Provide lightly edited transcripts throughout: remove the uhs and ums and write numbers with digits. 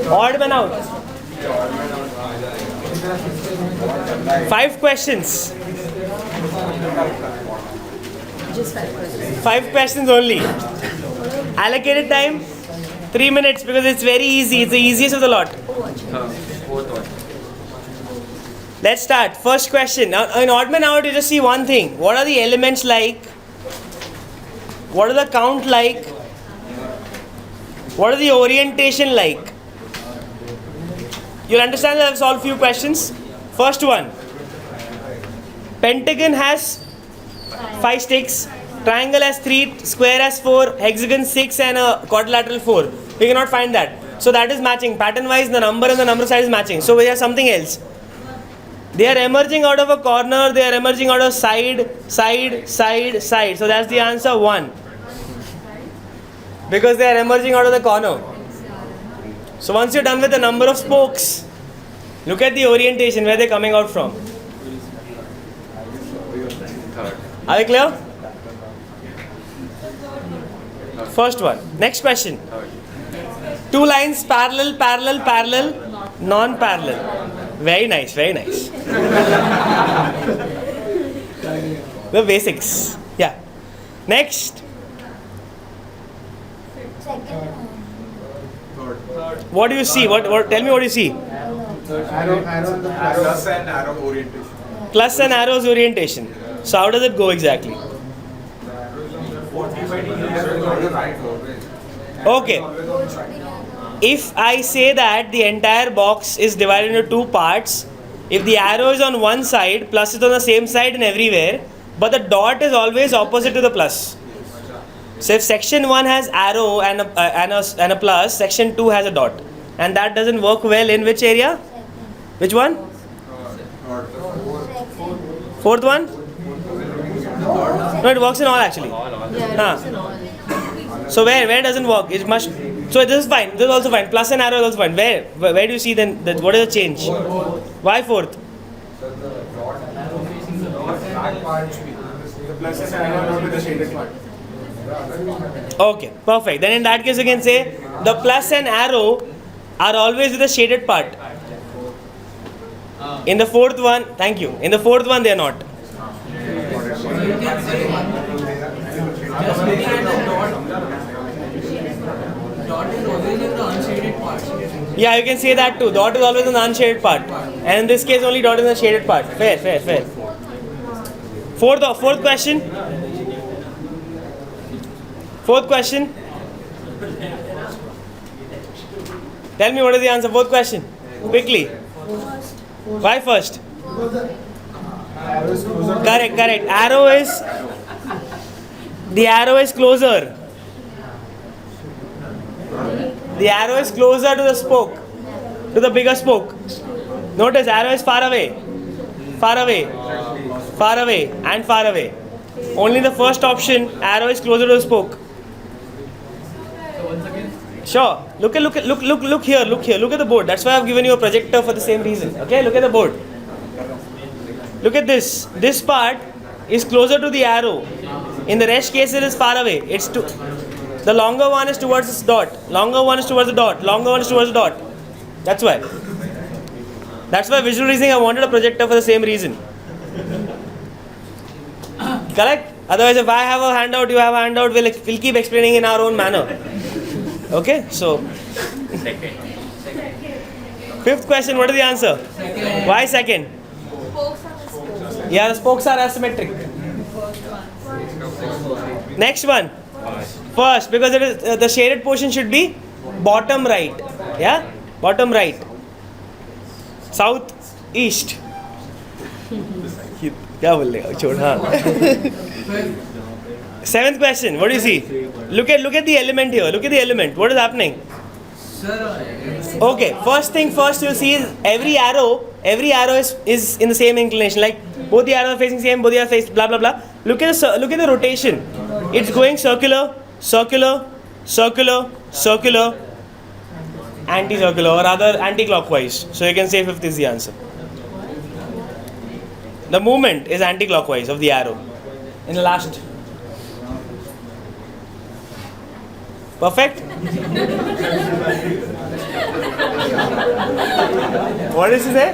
Odd man out. 5 questions. Just 5%. 5 questions only. Allocated time 3 minutes because it's very easy. It's the easiest of the lot. Let's start. First question. Now, in odd man out, you just see one thing. What are the elements like? What are the count like? What are the orientation like? You'll understand that I've solved few questions. First one. Pentagon has 5 sticks. Triangle has 3, square has 4, hexagon 6 and a quadrilateral 4. We cannot find that. So that is matching. Pattern wise the number and the number size is matching. So we have something else. They are emerging out of a corner, they are emerging out of side. So that's the answer 1. Because they are emerging out of the corner. So once you're done with the number of spokes, look at the orientation, where they're coming out from. Are we clear? First one. Next question. 2 lines parallel, non-parallel. Very nice, very nice. The basics. Yeah. Next. What do you see? What? Tell me what you see. Plus and arrow orientation. Plus and arrows orientation. So how does it go exactly? Okay. If I say that the entire box is divided into 2 parts, if the arrow is on one side, plus is on the same side and everywhere, but the dot is always opposite to the plus. So if section 1 has arrow and a plus, section 2 has a dot. And that doesn't work well in which area? Which one? Fourth one? No, it works in all actually. So where doesn't work? It must. So this is fine. This is also fine. Plus and arrow is also fine. Where do you see then? What is the change? Why fourth? The plus and arrow with the shaded part. Okay, perfect. Then in that case you can say the plus and arrow are always with the shaded part. In the fourth one, thank you. In the fourth one they are not. Yeah, you can say that too. Dot is always in the unshaded part. And in this case only dot is in the shaded part. Fair. Fourth question. Fourth question. Tell me what is the answer. Fourth question. Quickly. Why first? Correct. The arrow is closer. The arrow is closer to the spoke, to the bigger spoke. Notice arrow is far away. Only the first option, arrow is closer to the spoke. Sure. Look here. Look at the board. That's why I've given you a projector for the same reason. Okay. Look at the board. Look at this. This part is closer to the arrow. In the rest case, it is far away. The longer one is towards this dot. Longer one is towards the dot. That's why. Visual reasoning, I wanted a projector for the same reason. Correct? Otherwise, if I have a handout, you have a handout, we'll keep explaining in our own manner. Okay? So, fifth question, what is the answer? Why second? Yeah, the spokes are asymmetric. Next one. First, because it is the shaded portion should be bottom right. Yeah? Bottom right. South, east. Seventh question, what do you see? Look at the element here. Look at the element. What is happening? Okay, first thing first you'll see is every arrow is in the same inclination. Like both the arrows are facing same, both the arrows face blah blah blah. Look at the rotation. It's going circular, anti-circular, or rather anti-clockwise. So you can say fifth is the answer. The movement is anti-clockwise of the arrow. In the last. Perfect? What did she say?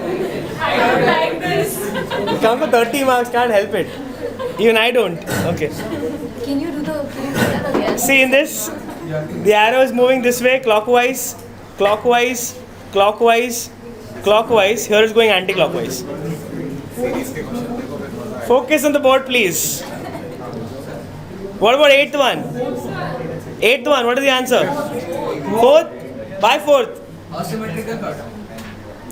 I don't like this. Come for 30 marks, can't help it. Even I don't. Okay. Can you do that again? See, in this, the arrow is moving this way, clockwise, clockwise, clockwise, clockwise. Here it's going anti-clockwise. Focus on the board, please. What about eighth one? Eighth one, what is the answer? Fourth? Why fourth? Asymmetrical pattern.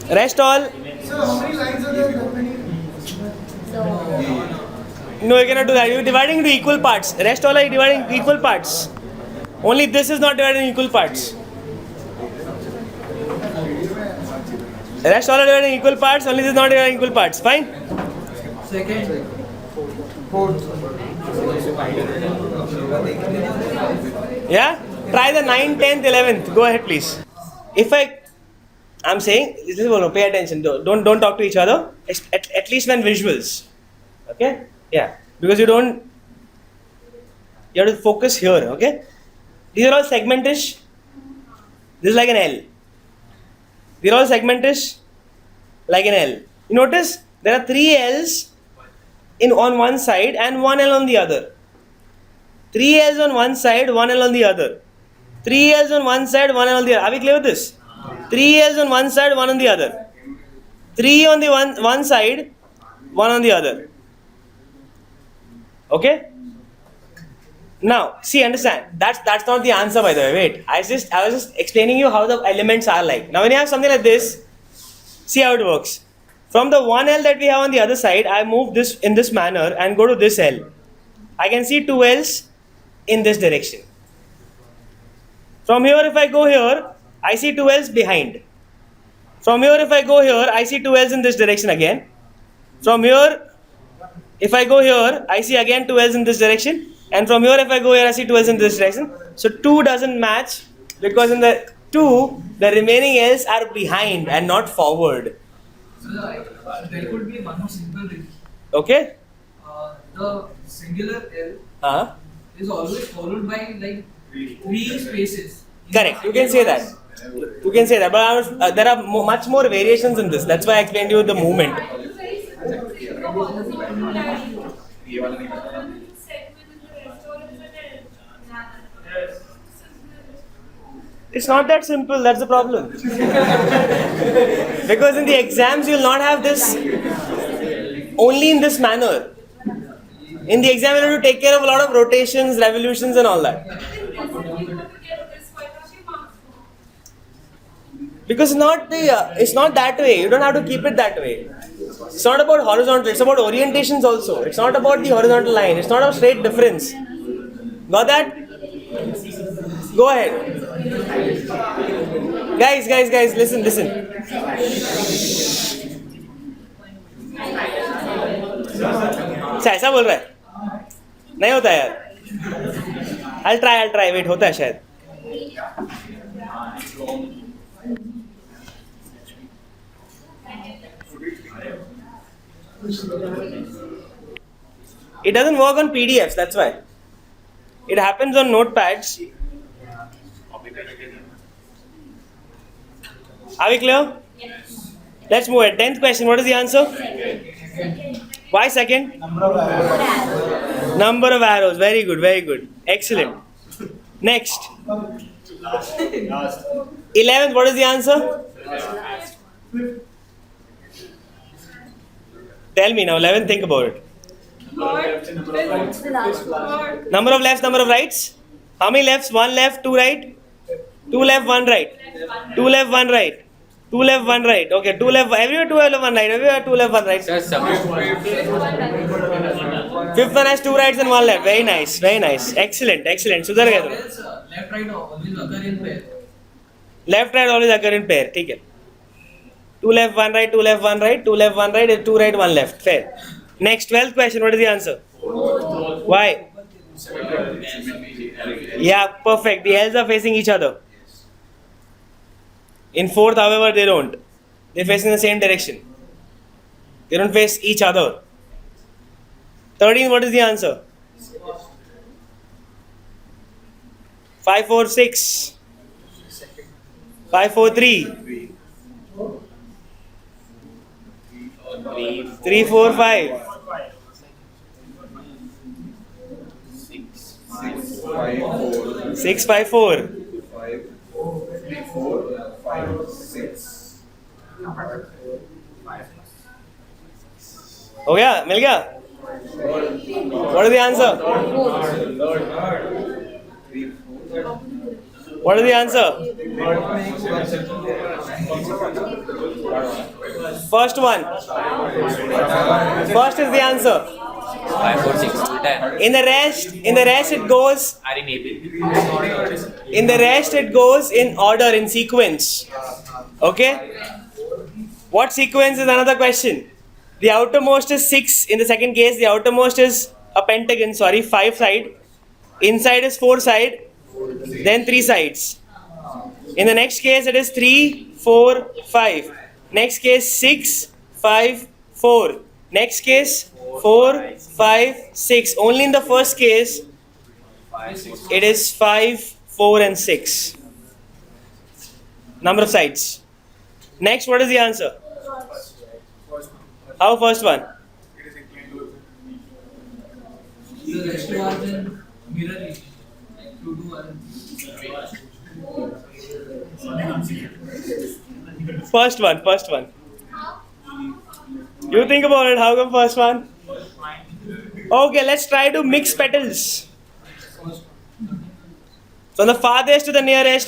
Rest all? So how many lines are there? No, you cannot do that. You're dividing into equal parts. Rest all are dividing into equal parts. Only this is not divided in equal parts. Rest all are divided in equal parts. Only this is not divided in equal parts. Fine? Second. Yeah? Try the 9th, 10th, 11th. Go ahead, please. I'm saying, pay attention. Don't talk to each other. At least when visuals. Okay? Yeah. Because you have to focus here. Okay? These are all segmentish. This is like an L. These are all segmentish. Like an L. You notice there are 3 L's on one side and 1 L on the other. 3 L's on one side, 1 L on the other. 3 L's on one side, 1 L on the other. Are we clear with this? 3 L's on one side, 1 on the other. 3 on the one side, 1 on the other. Okay? Now, see, understand. That's not the answer, by the way. Wait. I was just explaining you how the elements are like. Now, when you have something like this, see how it works. From the 1 L that we have on the other side, I move this in this manner and go to this L. I can see 2 L's in this direction. From here, if I go here, I see 2 L's behind. From here, if I go here, I see 2 L's in this direction again. From here, if I go here, I see again 2 L's in this direction. And from here, if I go here, I see 2 L's in this direction. So 2 doesn't match because in the 2, the remaining L's are behind and not forward. So there could be one more simple reason. Okay? The singular L is always followed by like 3 spaces. Correct. You can say that. You can say that. But there are much more variations in this. That's why I explained to you the movement. It's not that simple, that's the problem. Because in the exams you will not have this only in this manner. In the exam you have to take care of a lot of rotations, revolutions and all that. Because it's not that way, you don't have to keep it that way. It's not about horizontal, it's about orientations also. It's not about the horizontal line, it's not a straight difference. Got that? Go ahead. Guys, listen. अच्छा ऐसा बोल रहा है? नहीं होता यार. I'll try. Wait, होता है शायद. It doesn't work on PDFs, that's why. It happens on notepads. Are we clear? Yes. Let's move it. 10th question. What is the answer? Why second? Number of arrows. Very good. Excellent. Next. 11th. What is the answer? Tell me now. 11th. Think about it. Number of lefts, number of rights. How many lefts? 1 left, 2 right. 2 left, 1 right. 2 left, 1 right. 2 left, 1 right. Okay, 2 left. Everywhere 2 left, 1 right. Everywhere 2 left, 1 right. Fifth one has 2 rights and 1 left. Very nice. Excellent. Sudhar gaya tum. Left, right always occur in pair. Left, right always occur in pair. ठीक है. 2 left, 1 right. 2 left, 1 right. 2 left, 1 right. 2 right, 1 left. Fair. Next, 12th question. What is the answer? Why? Yeah, perfect. The L's are facing each other. In 4th, however, they don't. They face in the same direction. They don't face each other. 13th, what is the answer? 5, 4, 6. 5, 4, 3. 3, 4, 5. 6, 5, 4. हो गया? मिल गया? What is the answer? What is the answer? First one. First is the answer. 5, 4, 6, ulta hai. In the rest it goes. Are in AB. In the rest it goes in order, in sequence. Okay? What sequence is another question? The outermost is 6 in the second case. The outermost is a pentagon, 5 side. Inside is 4 side. Then 3 sides. In the next case it is 3, 4, 5. Next case 6, 5, 4. Next case 4, 5, 6. Only in the first case it is 5, 4 and 6. Number of sides. Next, what is the answer? How first one? It is inclined to The rest are in mirror image. Like 2, 2 are in First one. You think about it, how come first one? Okay, let's try to mix petals. From the farthest to the nearest,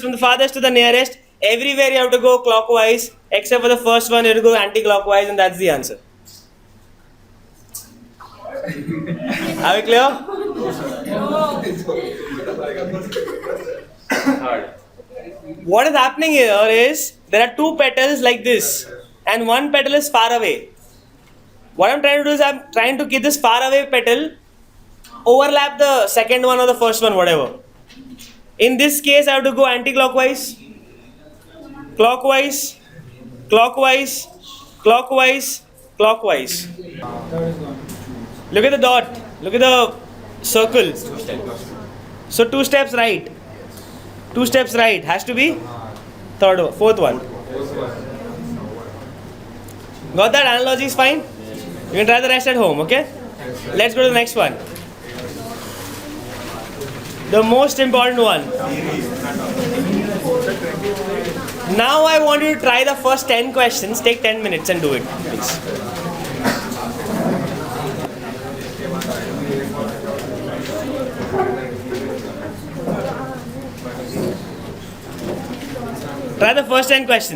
everywhere you have to go clockwise, except for the first one, you have to go anti-clockwise, and that's the answer. Are we clear? What is happening here is, there are 2 petals like this, and 1 petal is far away. What I'm trying to do is, I'm trying to keep this far away petal overlap the second one or the first one, whatever. In this case, I have to go anti-clockwise, clockwise, clockwise, clockwise, clockwise. Look at the dot, look at the circle. So 2 steps right. 2 steps right, has to be fourth one. Got that? Analogy is fine? You can try the rest at home, okay? Let's go to the next one. The most important one. Now I want you to try the first 10 questions. Take 10 minutes and do it, please. Try the first 10 questions.